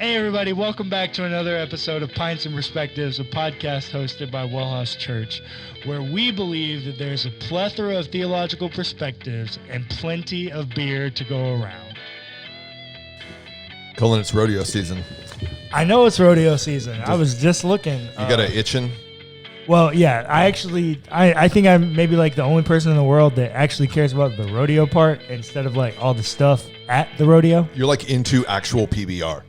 Hey everybody, welcome back to another episode of Pints and Perspectives, a podcast hosted by WellHouse Church, where we believe that there's a plethora of theological perspectives and plenty of beer to go around. Cullen, it's rodeo season. I know it's rodeo season. I was just looking. You got a itching? Well, yeah, I think I'm maybe like the only person in the world that actually cares about the rodeo part instead of like all the stuff at the rodeo. You're like into actual PBR.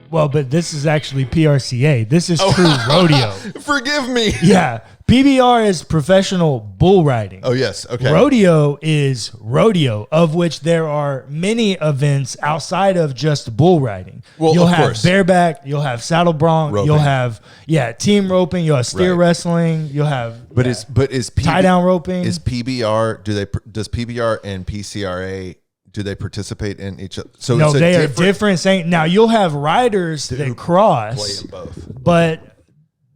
Well, but this is actually PRCA. This is true rodeo. Forgive me. Yeah. PBR is professional bull riding. Oh, yes. Okay. Rodeo is rodeo, of which there are many events outside of just bull riding. Well, you'll of have course. Bareback, you'll have saddle bronc, Roping. you'll have team roping, you'll have steer Right. wrestling, you'll have Is tie down roping. Is PBR does PBR and PCRA do they participate in each other? So no, it's they are different. Now you'll have riders that cross, play in both. but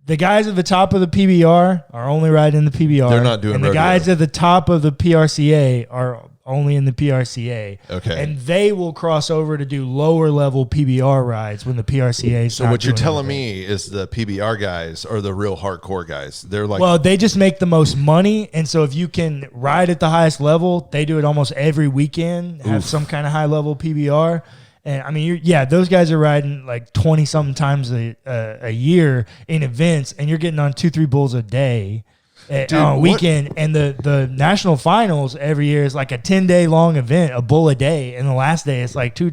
the guys at the top of the PBR are only riding the PBR. They're not doing and the rodeo. guys at the top of the PRCA are only in the PRCA. Okay. And they will cross over to do lower level PBR rides when the PRCA is So what you're telling me is the PBR guys are the real hardcore guys. They're like, well, they just make the most money, and so if you can ride at the highest level, they do it almost every weekend, have some kind of high level PBR. And I mean, those guys are riding like 20 something times a year in events, and you're getting on 2-3 bulls a day on a weekend. And the national finals every year is like a 10-day long event, a bull a day, and the last day it's like 2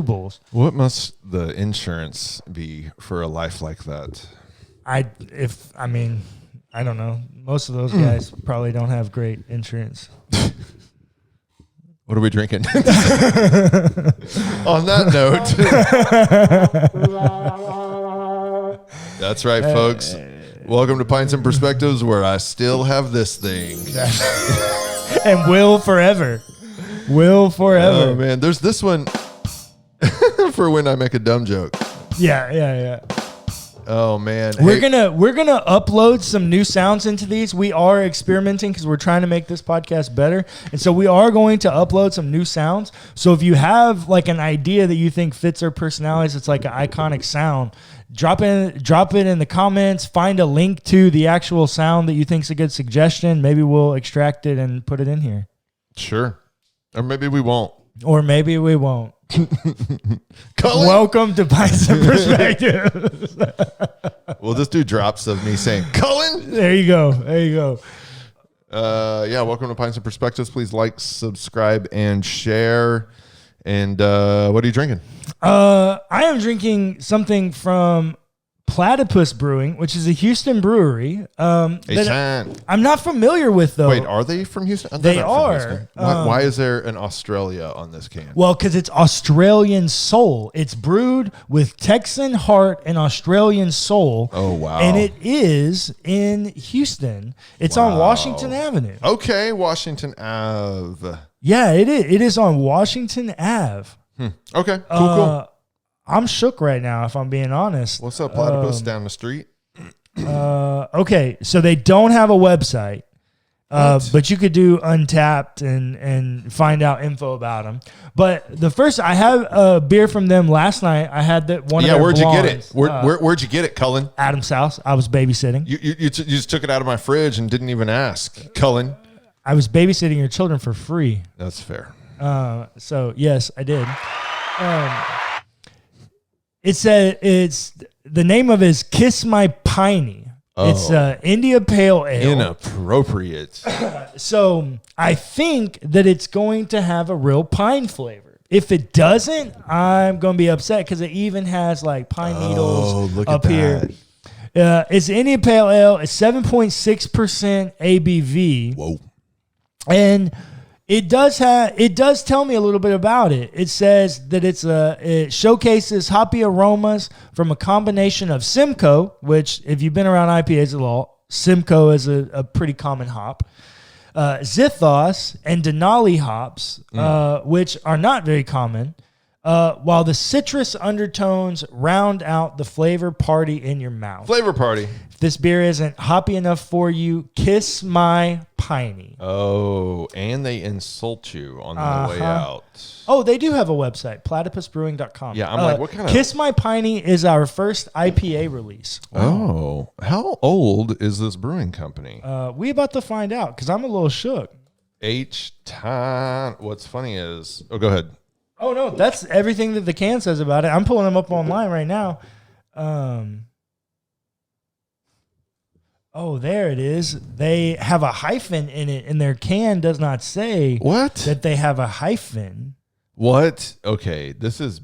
bulls. what must the insurance be for a life like that? I don't know. Most of those guys probably don't have great insurance. What are we drinking? On that note. That's right, folks. Welcome to Pints and Perspectives, where I still have this thing. And will forever. Oh, man. There's this one for when I make a dumb joke. Yeah. Oh, man. We're gonna upload some new sounds into these. We are experimenting because we're trying to make this podcast better, and so we are going to upload some new sounds. So if you have like an idea that you think fits our personalities, it's like an iconic sound. Drop it in the comments. Find a link to the actual sound that you think is a good suggestion. Maybe we'll extract it and put it in here. Sure. Or maybe we won't. Cullen? Welcome to Pints and Perspectives. We'll just do drops of me saying, Cullen? There you go. Welcome to Pints and Perspectives. Please like, subscribe, and share. And what are you drinking? I am drinking something from Platypus Brewing, which is a Houston brewery. That I'm not familiar with, though. Wait, are they from Houston? They are. Why is there an Australia on this can? Well, because it's Australian soul. It's brewed with Texan heart and Australian soul. Oh, wow. And it is in Houston. It's on Washington Avenue. Okay, Washington Ave. Yeah, it is. It is on Washington Ave. Okay, cool. I'm shook right now, if I'm being honest. What's up, Platypus down the street? Okay, so they don't have a website, but you could do Untapped and find out info about them. But I had a beer from them last night. I had that one. Yeah, of their where'd blondes. you get it? Where'd you get it, Cullen? Adam's house. I was babysitting. You just took it out of my fridge and didn't even ask, Cullen. I was babysitting your children for free. That's fair. So yes, I did. It's the name of it is Kiss My Piney. Oh. It's India Pale Ale. Inappropriate. So I think that it's going to have a real pine flavor. If it doesn't, I'm going to be upset because it even has like pine needles look up at here. that. It's India Pale Ale. It's 7.6% ABV. Whoa. And it does tell me a little bit about it. It says that it showcases hoppy aromas from a combination of Simcoe, which if you've been around IPAs at all, Simcoe is a pretty common hop, Zythos and Denali hops, which are not very common, while the citrus undertones round out the flavor party in your mouth. Flavor party. If this beer isn't hoppy enough for you, kiss my piney. Oh, and they insult you on the way out. Oh, they do have a website, platypusbrewing.com. Yeah, I'm like, what kind of... Kiss My Piney is our first IPA release. Wow. Oh, how old is this brewing company? We about to find out because I'm a little shook. H-Time. What's funny is... Oh, go ahead. Oh, no, that's everything that the can says about it. I'm pulling them up online right now. Oh, there it is. They have a hyphen in it, and their can does not say that they have a hyphen. What? Okay, this is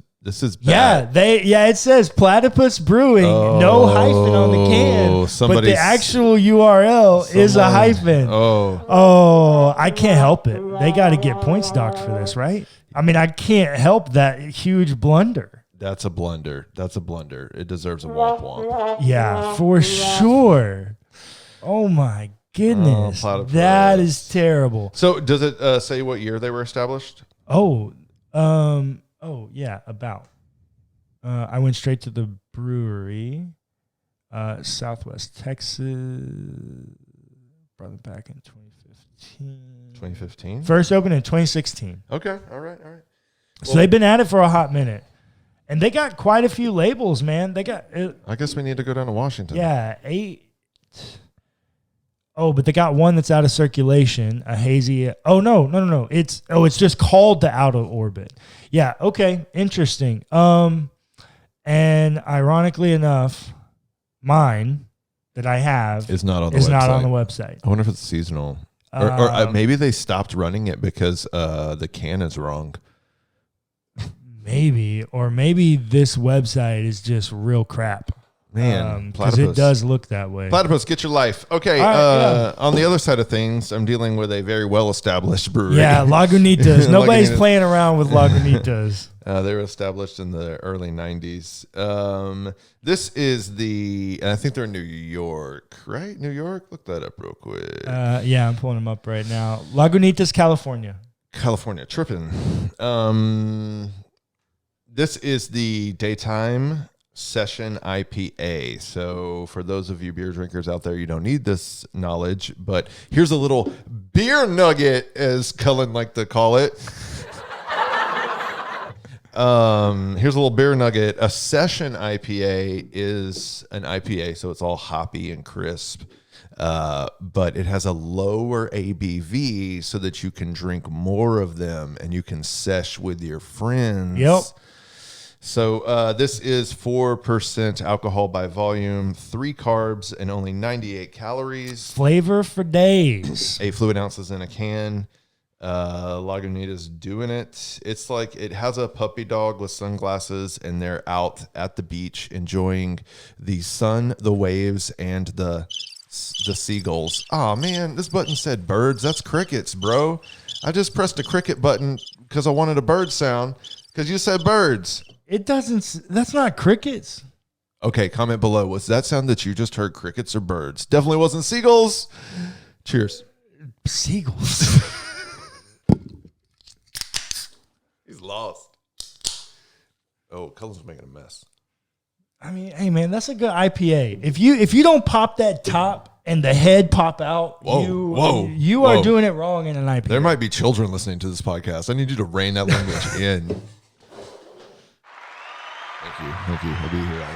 bad. Yeah, it says Platypus Brewing, no hyphen on the can, but the actual URL is a hyphen. Oh, I can't help it. They got to get points docked for this, right? I mean, I can't help that huge blunder. That's a blunder. It deserves a womp womp. Yeah, for sure. Oh my goodness, that is terrible. So, does it say what year they were established? Oh yeah, about. I went straight to the brewery, Southwest Texas. Brought them back in 2015. 2015. First opened in 2016. Okay, all right. So they've been at it for a hot minute, and they got quite a few labels, man. They got. I guess we need to go down to Washington. Yeah, 8. Oh, but they got one that's out of circulation, a hazy. Oh, no. It's just called the Out of Orbit. Yeah, okay, interesting. And ironically enough, mine that I have is not on the website. I wonder if it's seasonal. Or maybe they stopped running it because the can is wrong. Maybe. Or maybe this website is just real crap. Man, because it does look that way. Platypus, get your life. Okay, right, on the other side of things, I'm dealing with a very well-established brewery. Yeah, Lagunitas. Nobody's playing around with Lagunitas. They were established in the early 90s. This is I think they're in New York, right? New York? Look that up real quick. Yeah, I'm pulling them up right now. Lagunitas, California. Tripping. This is the Daytime Session IPA. So for those of you beer drinkers out there, you don't need this knowledge, but here's a little beer nugget, as Cullen liked to call it. Here's a little beer nugget. A Session IPA is an IPA, so it's all hoppy and crisp, but it has a lower ABV so that you can drink more of them and you can sesh with your friends. Yep. So this is 4% alcohol by volume, 3 carbs, and only 98 calories. Flavor for days. 8 fluid ounces in a can. Lagunitas doing it. It's like it has a puppy dog with sunglasses, and they're out at the beach enjoying the sun, the waves, and the seagulls. Oh man, this button said birds. That's crickets, bro. I just pressed a cricket button because I wanted a bird sound because you said birds. It doesn't. That's not crickets. Okay, comment below. Was that sound that you just heard crickets or birds? Definitely wasn't seagulls. Cheers. Seagulls. He's lost. Oh, Cullen's making a mess. I mean, hey man, that's a good IPA. If you don't pop that top and the head pop out, you are doing it wrong in an IPA. There might be children listening to this podcast. I need you to rein that language in. Thank you. I'll be here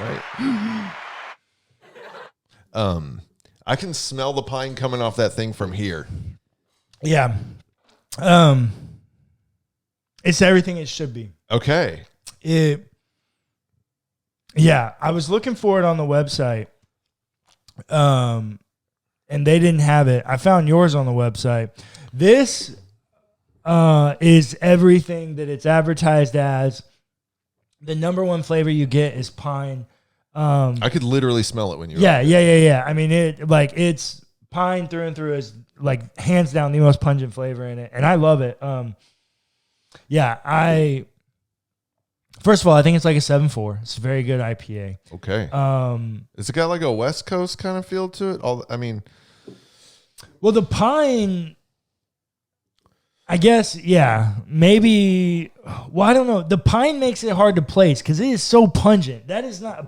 all right. I can smell the pine coming off that thing from here. Yeah. It's everything it should be. Okay. Yeah, I was looking for it on the website. And they didn't have it. I found yours on the website. This is everything that it's advertised as. The number one flavor you get is pine. I could literally smell it when you. Yeah. I mean, it's pine through and through. Is like hands down the most pungent flavor in it, and I love it. First of all, I think it's like a 7.4. It's a very good IPA. Okay. It's got like a West Coast kind of feel to it. Well, the pine. I guess, yeah, maybe. Well, I don't know. The pine makes it hard to place because it is so pungent.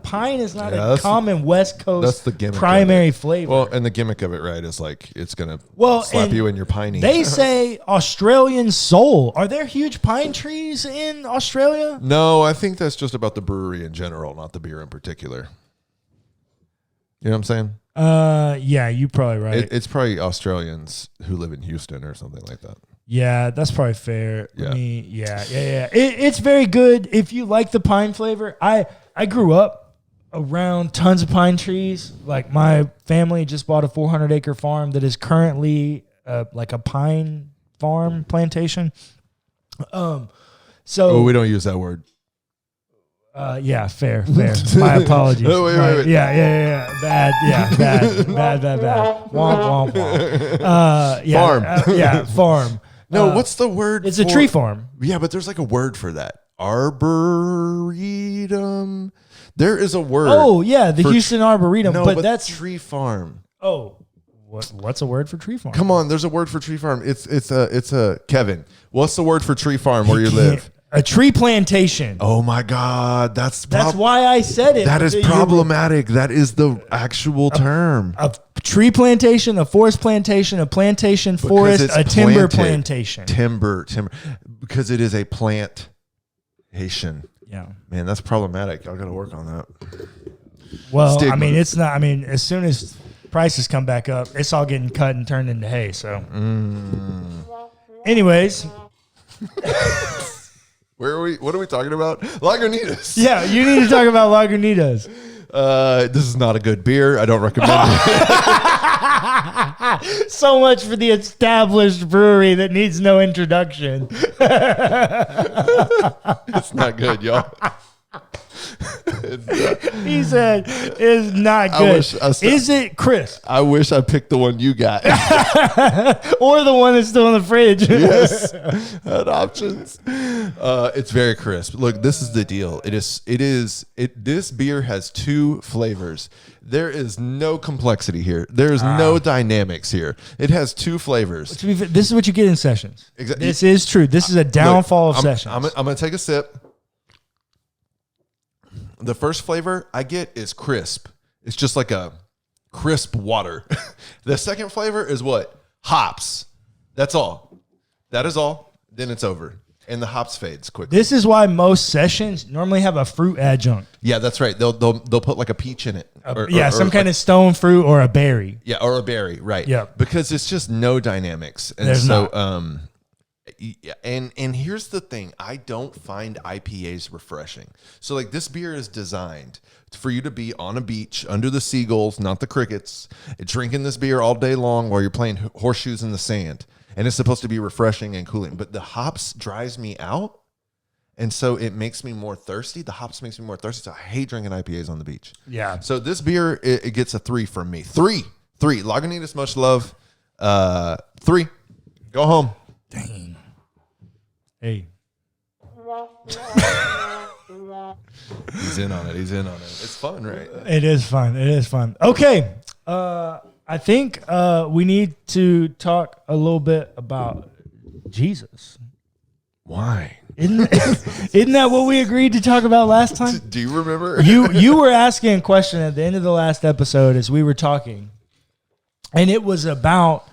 Pine is not a common West Coast that's the gimmick primary flavor. Well, and the gimmick of it, right, is like it's gonna slap you in your piney. They say Australian soul. Are there huge pine trees in Australia? No, I think that's just about the brewery in general, not the beer in particular. You know what I'm saying? Yeah, you're probably right. It's probably Australians who live in Houston or something like that. Yeah, that's probably fair. Yeah. Yeah. It's very good if you like the pine flavor. I grew up around tons of pine trees. Like my family just bought a 400-acre farm that is currently like a pine farm plantation. So we don't use that word. Yeah, fair. My apologies. Wait. Yeah. Bad. Womp. Farm. Farm. No, what's the word? It's a tree farm. Yeah, but there's like a word for that. Arboretum. There is a word. Oh, yeah, the Houston Arboretum. No, but that's tree farm. Oh, what's a word for tree farm? Come on, there's a word for tree farm. It's a Kevin. What's the word for tree farm where you live? A tree plantation. Oh my God, that's why I said it. That is problematic. That is the actual term. A tree plantation, a forest plantation, a plantation forest, a timber plantation. Timber, because it is a plantation. Yeah, man, that's problematic. I got to work on that. Well, Stigma. I mean, it's not. I mean, as soon as prices come back up, it's all getting cut and turned into hay. So, anyways. Where are we? What are we talking about? Lagunitas. Yeah, you need to talk about Lagunitas. This is not a good beer. I don't recommend it. So much for the established brewery that needs no introduction. It's not good, y'all. He said it's not good. Is it crisp? I wish I picked the one you got. Or the one that's still in the fridge. Yes. Had options. It's very crisp. Look, this is the deal. This beer has two flavors. There is no complexity here. There is no dynamics here. It has two flavors. This is what you get in sessions. Exactly. This is true. This is a downfall of sessions. I'm going to take a sip. The first flavor I get is crisp. It's just like a crisp water. The second flavor is what? Hops. That's all. That is all. Then it's over. And the hops fades quickly. This is why most sessions normally have a fruit adjunct. Yeah, that's right. They'll put like a peach in it. Some kind of stone fruit or a berry. Yeah, or a berry, right. Yeah. Because it's just no dynamics. And There's so not. And here's the thing, I don't find IPAs refreshing. So like this beer is designed for you to be on a beach under the seagulls, not the crickets, drinking this beer all day long while you're playing horseshoes in the sand. And it's supposed to be refreshing and cooling, but the hops dries me out. And so it makes me more thirsty. The hops makes me more thirsty. So I hate drinking IPAs on the beach. Yeah. So this beer, it gets a 3 from me. 3. Lagunitas, much love. 3. Go home. Dang. Hey. He's in on it. It's fun, right? It is fun. Okay. I think we need to talk a little bit about Jesus. Why? Isn't that what we agreed to talk about last time? Do you remember? You were asking a question at the end of the last episode as we were talking, and it was about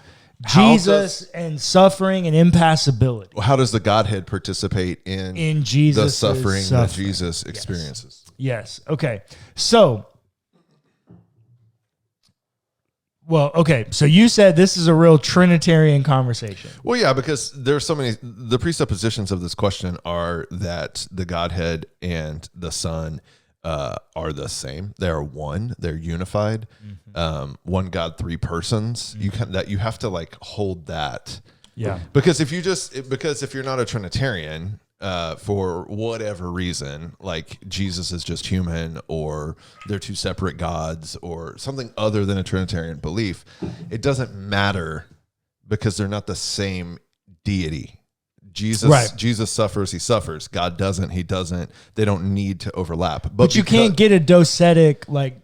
Jesus and suffering and impassibility. How does the Godhead participate in Jesus' the suffering that Jesus experiences? Yes. Okay. So you said this is a real Trinitarian conversation. Well, yeah, because there's so many. The presuppositions of this question are that the Godhead and the Son are the same. They're one. They're unified. Mm-hmm. One God, three persons. Mm-hmm. You have to like hold that. Yeah. Because if you're not a Trinitarian, for whatever reason, like Jesus is just human, or they're two separate gods, or something other than a Trinitarian belief, it doesn't matter because they're not the same deity. Jesus suffers, he suffers. God doesn't, he doesn't. They don't need to overlap. But you can't get a docetic like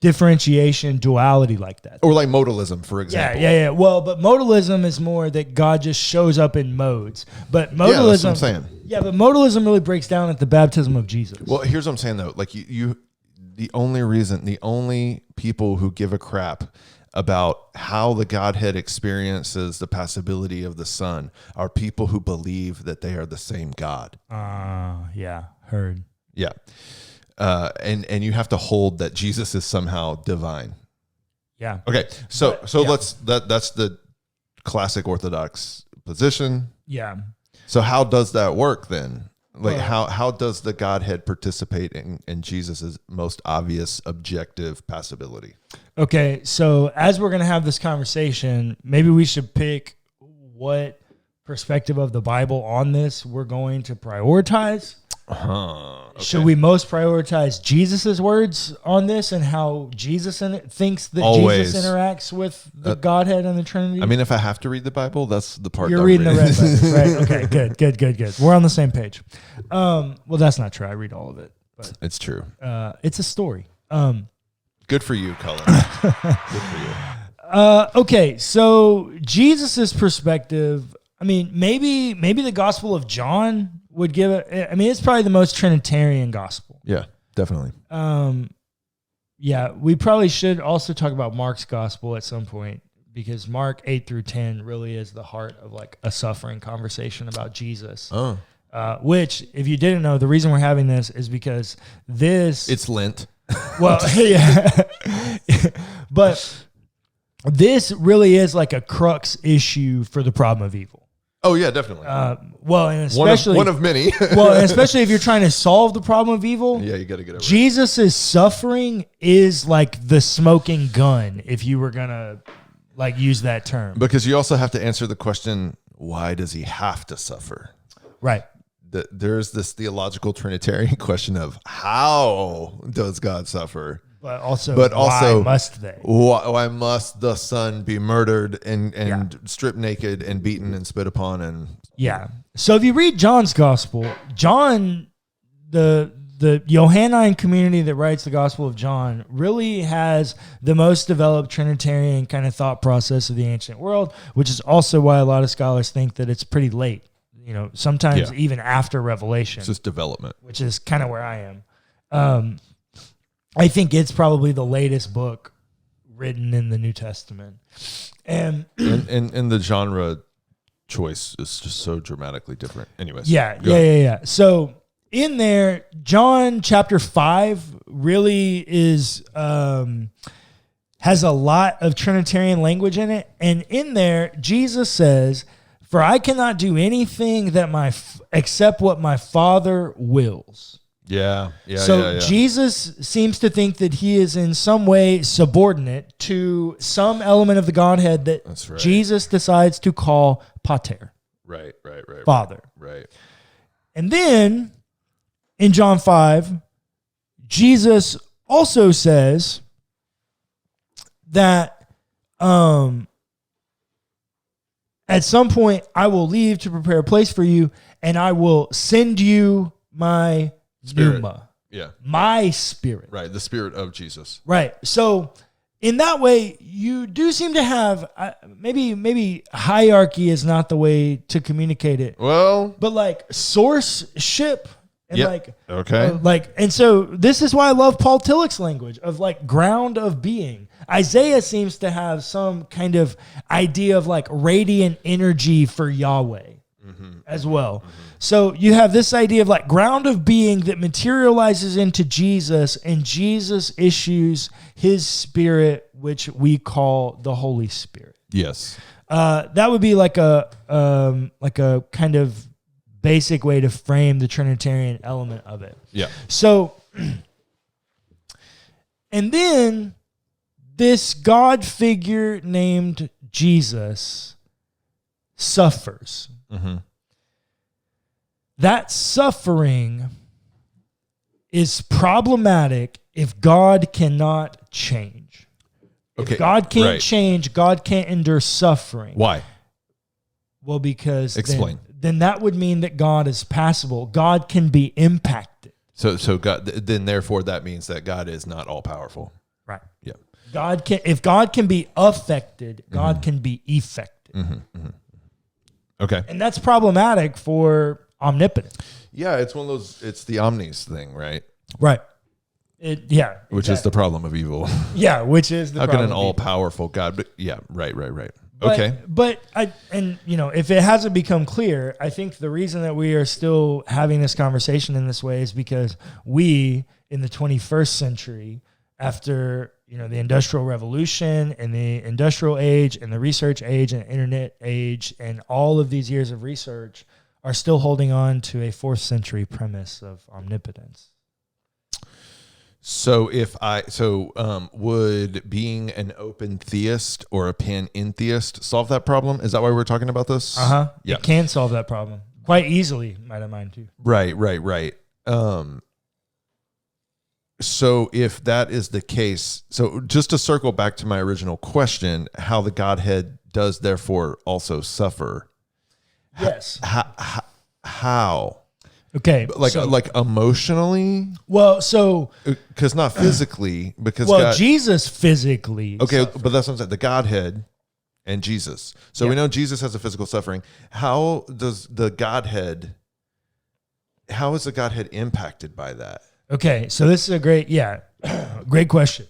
differentiation, duality like that. Or like modalism, for example. Yeah. Well, but modalism is more that God just shows up in modes. But modalism, Yeah, that's what I'm saying. Yeah, but modalism really breaks down at the baptism of Jesus. Well, here's what I'm saying though. Like the only people who give a crap about how the Godhead experiences the passibility of the Son are people who believe that they are the same God. Yeah, heard. Yeah. And you have to hold that Jesus is somehow divine. Yeah. Okay. So that's the classic Orthodox position. Yeah. So how does that work then? Like how does the Godhead participate in Jesus's most obvious objective passibility? Okay. So as we're going to have this conversation, maybe we should pick what perspective of the Bible on this we're going to prioritize. Okay. Should we most prioritize Jesus's words on this and how Jesus thinks that Always. Jesus interacts with the Godhead and the Trinity? I mean, if I have to read the Bible, that's the part You're reading the red letters, right? Okay, good. We're on the same page. Well, that's not true. I read all of it, but It's true. it's a story. Good for you, Cullen. Good for you. Okay, so Jesus's perspective. I mean, maybe the Gospel of John would give it. I mean, it's probably the most Trinitarian gospel. Yeah, definitely. Yeah, we probably should also talk about Mark's gospel at some point because Mark 8 through 10 really is the heart of like a suffering conversation about Jesus. Oh, Which, if you didn't know, the reason we're having this is because it's Lent. Well, yeah, but this really is like a crux issue for the problem of evil. Oh yeah, definitely. Well, and especially one of many. well, and especially if you're trying to solve the problem of evil. Yeah, you got to get over Jesus' suffering is like the smoking gun, if you were gonna like use that term. Because you also have to answer the question: why does he have to suffer? Right. There's this theological Trinitarian question of how does God suffer? But also, why must they? Why must the Son be murdered and stripped naked and beaten and spit upon? And yeah. So if you read John's gospel, John, the Johannine community that writes the Gospel of John really has the most developed Trinitarian kind of thought process of the ancient world, which is also why a lot of scholars think that it's pretty late. You know, sometimes even after Revelation. It's just development. Which is kind of where I am. I think it's probably the latest book written in the New Testament. And the genre choice is just so dramatically different. Anyways. Yeah. So in there, John chapter 5 really is has a lot of Trinitarian language in it. And in there, Jesus says, "For I cannot do anything that except what my Father wills." So Jesus seems to think that he is in some way subordinate to some element of the Godhead that Jesus decides to call pater. Right. Father. Right. And then in John 5, Jesus also says that at some point I will leave to prepare a place for you, and I will send you my Spirit. pneuma. Yeah. My spirit. Right. The Spirit of Jesus. Right. So in that way, you do seem to have maybe hierarchy is not the way to communicate it. Well, but like sourceship and and so this is why I love Paul Tillich's language of like ground of being. Isaiah seems to have some kind of idea of like radiant energy for Yahweh as well. Mm-hmm. So you have this idea of like ground of being that materializes into Jesus, and Jesus issues his spirit, which we call the Holy Spirit. Yes. That would be like a kind of basic way to frame the Trinitarian element of it. Yeah. So, and then this God figure named Jesus suffers. Mm-hmm. That suffering is problematic if God cannot change. Okay. If God can't change, God can't endure suffering. Why? Well, because explain. Then that would mean that God is passible. God can be impacted. So God, then therefore that means that God is not all powerful. Right. Yeah. If God can be affected, God can be effected. Okay. And that's problematic for omnipotence. Yeah, it's one of those. It's the omnis thing, right? Right. Which is the problem of evil. Yeah, which is the How problem. can an all-powerful God? But yeah, right. But, Okay. But if it hasn't become clear, I think the reason that we are still having this conversation in this way is because we, in the 21st century, after the Industrial Revolution and the Industrial Age and the Research Age and Internet Age and all of these years of research, are still holding on to a 4th century premise of omnipotence. So would being an open theist or a panentheist solve that problem? Is that why we're talking about this? Yeah. It can solve that problem quite easily, might I mind too. Right. So if that is the case, so just to circle back to my original question, how the Godhead does therefore also suffer. Yes. How? Okay. Like emotionally? Well, so because not physically, because Jesus physically. Okay, suffered. but that's what I'm saying. The Godhead and Jesus. So we know Jesus has a physical suffering. How is the Godhead impacted by that? Okay, so this is a great question.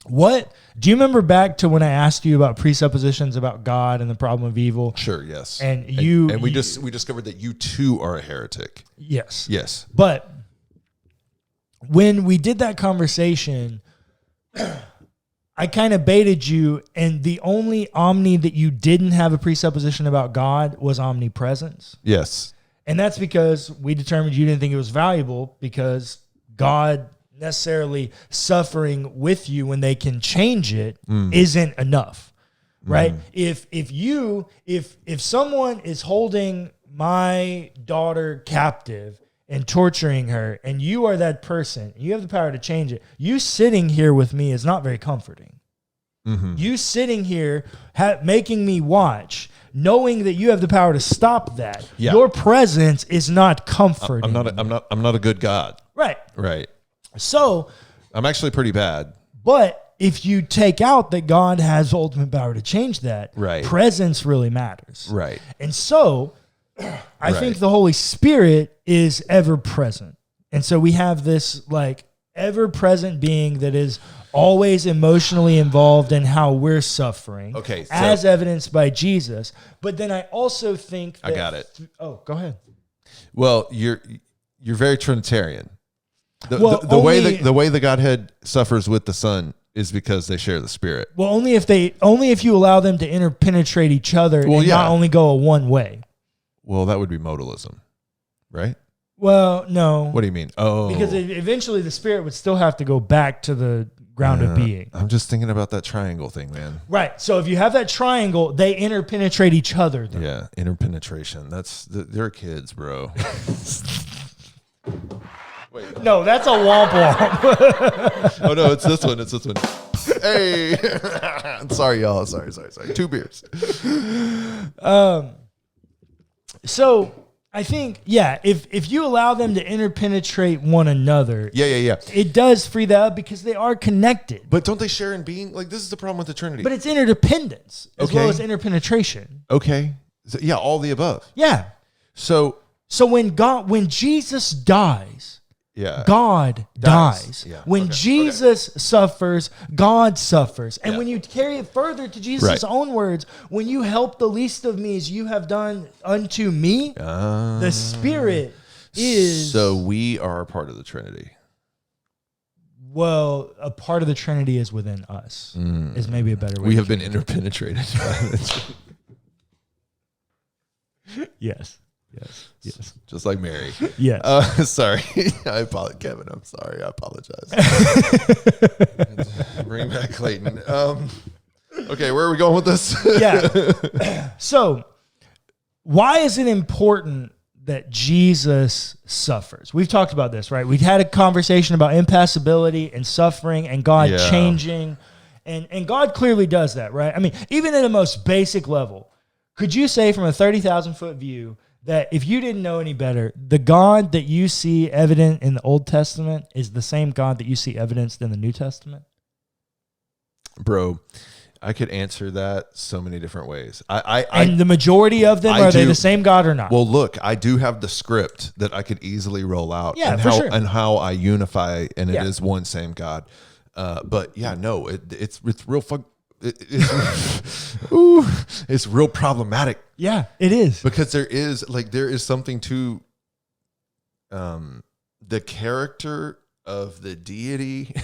What do you remember back to when I asked you about presuppositions about God and the problem of evil? Sure, yes. And we discovered that you too are a heretic. Yes. But when we did that conversation, I kind of baited you, and the only omni that you didn't have a presupposition about God was omnipresence. Yes. And that's because we determined you didn't think it was valuable because God necessarily suffering with you when they can change it isn't enough, right? If someone is holding my daughter captive and torturing her, and you are that person, you have the power to change it. You sitting here with me is not very comforting. You sitting here making me watch, knowing that you have the power to stop that. Yeah. Your presence is not comforting. I'm not a good God. Right. So I'm actually pretty bad. But if you take out that God has ultimate power to change that, right, presence really matters. Right. And so I think the Holy Spirit is ever present. And so we have this like ever present being that is always emotionally involved in how we're suffering. Okay. So, as evidenced by Jesus. But then I also think that, I got it. Oh, go ahead. Well, you're very Trinitarian. The way the Godhead suffers with the Son is because they share the Spirit. Well, only if you allow them to interpenetrate each other and not only go a one way. Well, that would be modalism, right? Well, no. What do you mean? Oh, because eventually the Spirit would still have to go back to the ground of being. I'm just thinking about that triangle thing, man. Right. So if you have that triangle, they interpenetrate each other. Though. Yeah, interpenetration. They're kids, bro. Wait. No, that's a womp womp. Oh no, it's this one. Hey, sorry, y'all. Sorry. 2 beers. So I think, if you allow them to interpenetrate one another, it does free that up because they are connected. But don't they share in being? Like, this is the problem with the Trinity. But it's interdependence as well as interpenetration. Okay. So, all the above. Yeah. So when Jesus dies, God dies. Yeah. When Jesus suffers, God suffers. And when you carry it further to Jesus' own words, when you help the least of me as you have done unto me, the Spirit is... So we are a part of the Trinity. Well, a part of the Trinity is within us, is maybe a better way. We have been interpenetrated. Yes. Just like Mary. Yes. Sorry. I apologize, Kevin. I'm sorry. I apologize. Bring back Clayton. Okay, where are we going with this? So, why is it important that Jesus suffers? We've talked about this, right? We've had a conversation about impassibility and suffering and God changing. And God clearly does that, right? I mean, even at a most basic level, could you say from a 30,000-foot view that if you didn't know any better, the God that you see evident in the Old Testament is the same God that you see evidenced in the New Testament? Bro, I could answer that so many different ways. And the majority of them, are they the same God or not? Well, look, I do have the script that I could easily roll out. Yeah, and for how, sure. And how I unify, and it is one same God. But yeah, no, it's real it's real problematic. Yeah, it is. Because there is something to the character of the deity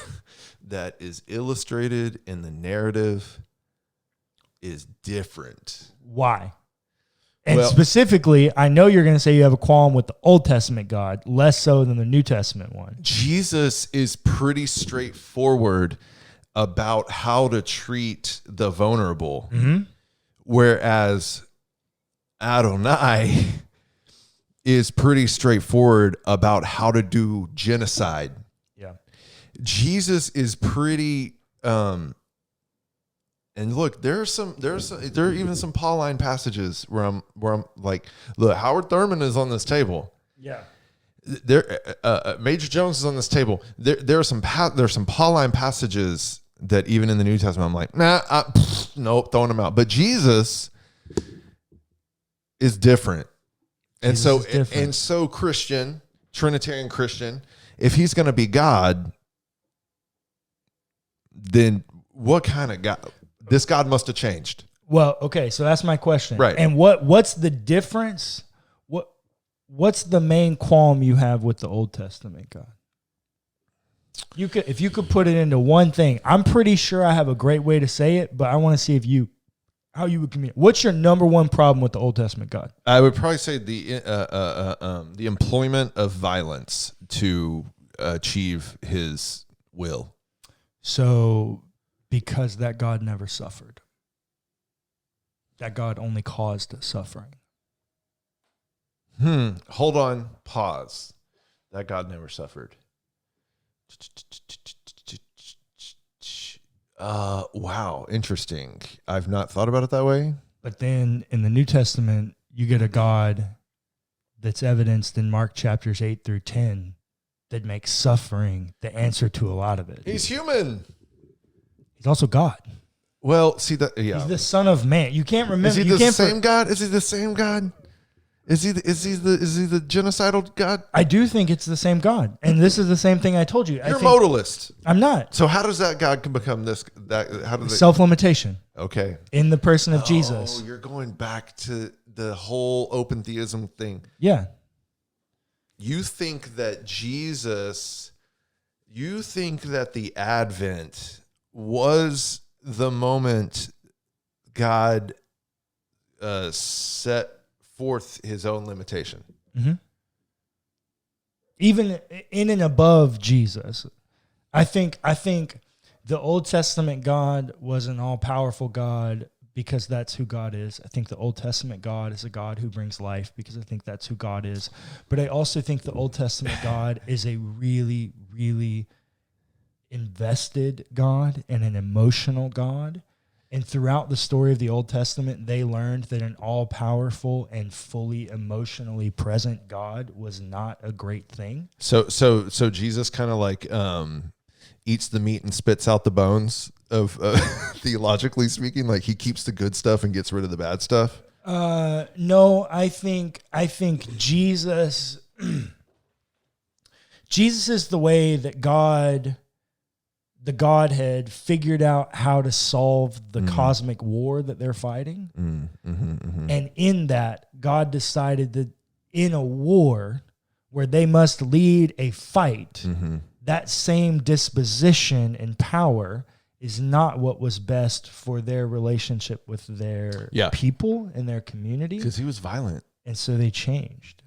that is illustrated in the narrative is different. Why? And specifically, I know you're going to say you have a qualm with the Old Testament God, less so than the New Testament one. Jesus is pretty straightforward about how to treat the vulnerable, whereas Adonai is pretty straightforward about how to do genocide. Yeah. Jesus is pretty and look, there are even some Pauline passages where I'm like, look, Howard Thurman is on this table. Yeah. There Major Jones is on this table. There are some Pauline passages that even in the New Testament I'm like, nope, throwing them out. But Jesus is different. And so Christian, Trinitarian Christian, if he's going to be God, then what kind of God? This God must have changed. Well, okay, so that's my question. Right. And what's the difference? What's the main qualm you have with the Old Testament God? If you could put it into one thing. I'm pretty sure I have a great way to say it, but I want to see how you would communicate. What's your number one problem with the Old Testament God? I would probably say the employment of violence to achieve his will. So, because that God never suffered. That God only caused suffering. Hold on. Pause. That God never suffered. Wow. Interesting. I've not thought about it that way. But then in the New Testament, you get a God that's evidenced in Mark chapters 8 through 10 that makes suffering the answer to a lot of it. He's human. He's also God. Well, see that. Yeah. He's the Son of Man. You can't remember. Is he the same God? Is he the same God? Is he the genocidal God? I do think it's the same God, and this is the same thing I told you. You're a modalist. I'm not. So how does that God become this? How does self-limitation? Okay. In the person of Jesus. Oh, you're going back to the whole open theism thing. Yeah. You think that the Advent was the moment God set forth his own limitation. Mm-hmm. Even in and above Jesus. I think the Old Testament God was an all-powerful God because that's who God is. I think the Old Testament God is a God who brings life because I think that's who God is. But I also think the Old Testament God is a really, really invested God and an emotional God. And throughout the story of the Old Testament, they learned that an all-powerful and fully emotionally present God was not a great thing. So Jesus kind of like eats the meat and spits out the bones of theologically speaking, like he keeps the good stuff and gets rid of the bad stuff. No, I think Jesus is the way that the Godhead figured out how to solve the cosmic war that they're fighting. And in that, God decided that in a war where they must lead a fight, that same disposition and power is not what was best for their relationship with their people and their community. Because he was violent. And so they changed.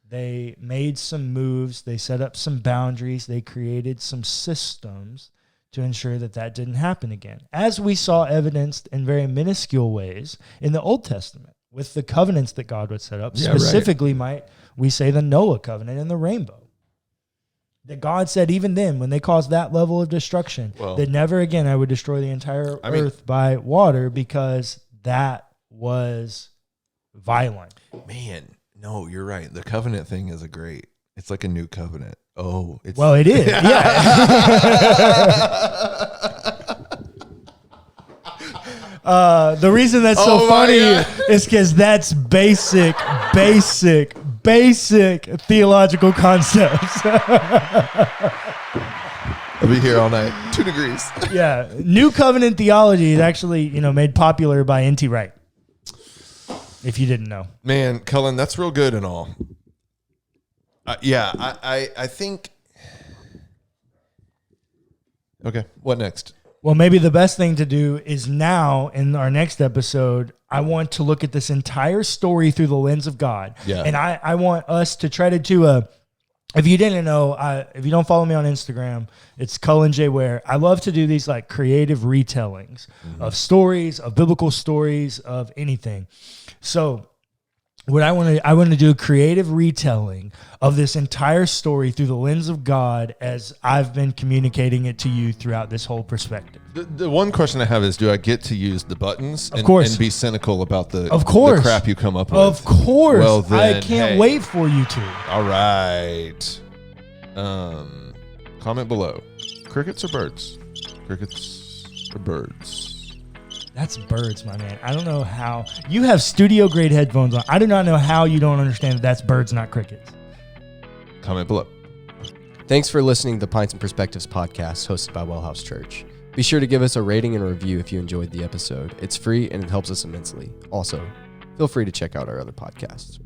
They made some moves. They set up some boundaries. They created some systems to ensure that didn't happen again. As we saw evidenced in very minuscule ways in the Old Testament with the covenants that God would set up. Specifically, might we say the Noah covenant and the rainbow. That God said even then, when they caused that level of destruction, that never again I would destroy the entire earth by water because that was violent. Man, no, you're right. The covenant thing is it's like a new covenant. Oh, it is. Yeah. The reason that's so funny is because that's basic theological concepts. I'll be here all night. 2 degrees. Yeah. New covenant theology is actually, made popular by N.T. Wright. If you didn't know. Man, Cullen, that's real good and all. I think. Okay, what next? Well, maybe the best thing to do is now in our next episode, I want to look at this entire story through the lens of God. Yeah. And I want us to try to do if you didn't know, if you don't follow me on Instagram, it's Cullen J. Ware. I love to do these like creative retellings of stories, of biblical stories, of anything. So what I want to do a creative retelling of this entire story through the lens of God as I've been communicating it to you throughout this whole perspective. The one question I have is, do I get to use the buttons and be cynical about the crap you come up with? Of course. Well, then, I can't wait for you to. All right. Comment below. Crickets or birds? Crickets or birds? That's birds, my man. I don't know how. You have studio-grade headphones on. I do not know how you don't understand that that's birds, not crickets. Comment below. Thanks for listening to the Pints and Perspectives podcast hosted by WellHouse Church. Be sure to give us a rating and a review if you enjoyed the episode. It's free and it helps us immensely. Also, feel free to check out our other podcasts.